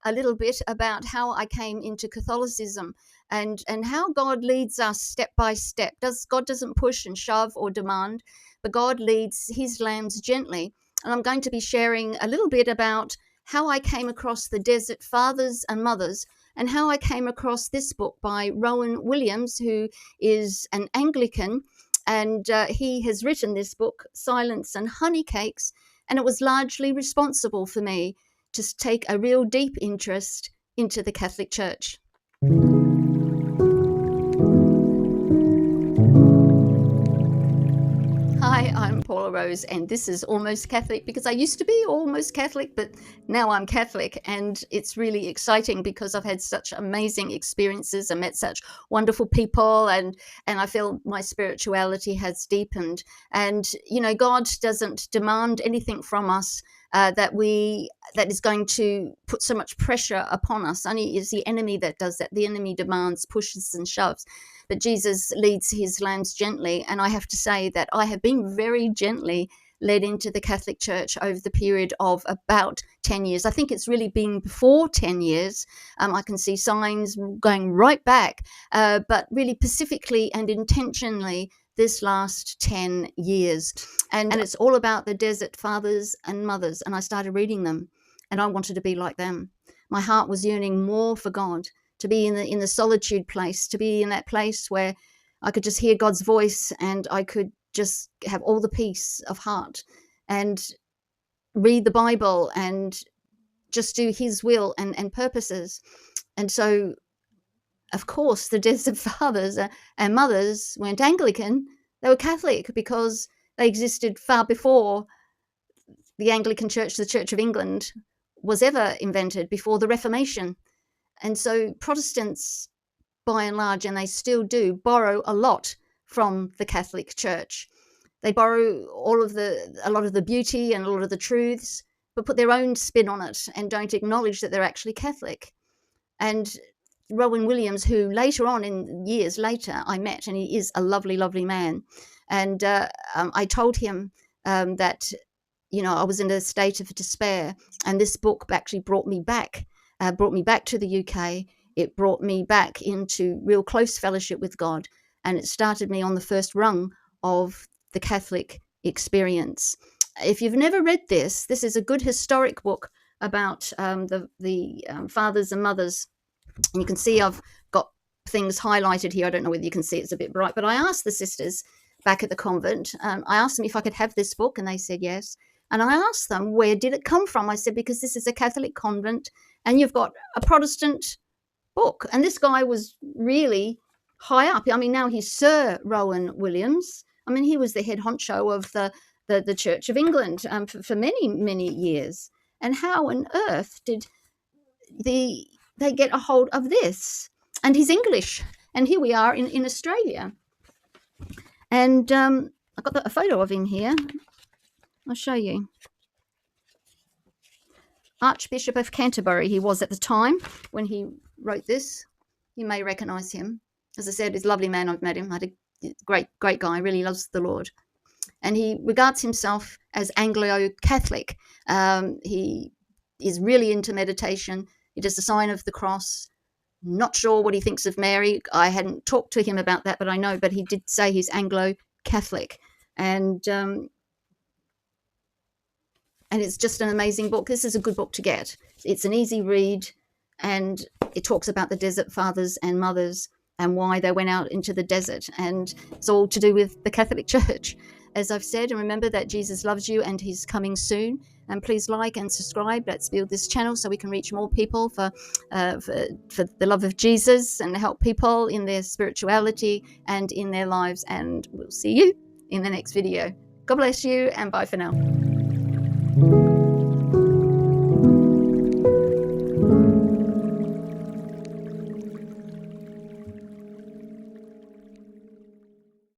a little bit about how I came into Catholicism and how God leads us step by step. God doesn't push and shove or demand, but God leads his lambs gently. And I'm going to be sharing a little bit about how I came across the Desert Fathers and Mothers, and how I came across this book by Rowan Williams, who is an Anglican, and he has written this book, Silence and Honey Cakes, and it was largely responsible for me to take a real deep interest into the Catholic Church. Hi, I'm Paula Rose, and this is Almost Catholic, because I used to be almost Catholic, but now I'm Catholic, and it's really exciting because I've had such amazing experiences and met such wonderful people, and I feel my spirituality has deepened. And, you know, God doesn't demand anything from us that is going to put so much pressure upon us. Only is the enemy that does that. The enemy demands, pushes and shoves. But Jesus leads his lambs gently. And I have to say that I have been very gently led into the Catholic Church over the period of about 10 years. I think it's really been before 10 years. I can see signs going right back, but really specifically and intentionally this last 10 years. And it's all about the Desert Fathers and Mothers. And I started reading them, and I wanted to be like them. My heart was yearning more for God, to be in the solitude place, to be in that place where I could just hear God's voice, and I could just have all the peace of heart and read the Bible and just do his will and purposes. And so, of course, the Desert Fathers and Mothers weren't Anglican. They were Catholic, because they existed far before the Anglican Church, the Church of England, was ever invented, before the Reformation. And so Protestants, by and large, and they still do, borrow a lot from the Catholic Church. They borrow a lot of the beauty and a lot of the truths, but put their own spin on it and don't acknowledge that they're actually Catholic. And Rowan Williams, who later on, in years later, I met, and he is a lovely, lovely man. And I told him that, you know, I was in a state of despair, and this book actually brought me back to the UK. It brought me back into real close fellowship with God, and it started me on the first rung of the Catholic experience. If you've never read this is a good historic book about the fathers and mothers. And you can see I've got things highlighted here. I don't know whether you can see, it's a bit bright, but I asked the sisters back at the convent, I asked them if I could have this book, and they said yes. And I asked them, where did it come from? I said, because this is a Catholic convent and you've got a Protestant book. And this guy was really high up. I mean, now he's Sir Rowan Williams. I mean, he was the head honcho of the Church of England for many, many years. And how on earth did they get a hold of this? And he's English. And here we are in Australia. And I've got a photo of him here. I'll show you. Archbishop of Canterbury he was at the time when he wrote this. You may recognise him. As I said, he's a lovely man. I've met him. I had a great guy. Really loves the Lord. And he regards himself as Anglo-Catholic. He is really into meditation. He does the sign of the cross. Not sure what he thinks of Mary. I hadn't talked to him about that, but I know. But he did say he's Anglo-Catholic. And it's just an amazing book. This is a good book to get. It's an easy read, and it talks about the Desert Fathers and Mothers and why they went out into the desert. And it's all to do with the Catholic Church, as I've said. And remember that Jesus loves you and he's coming soon. And please like and subscribe. Let's build this channel so we can reach more people for the love of Jesus and help people in their spirituality and in their lives. And we'll see you in the next video. God bless you, and bye for now.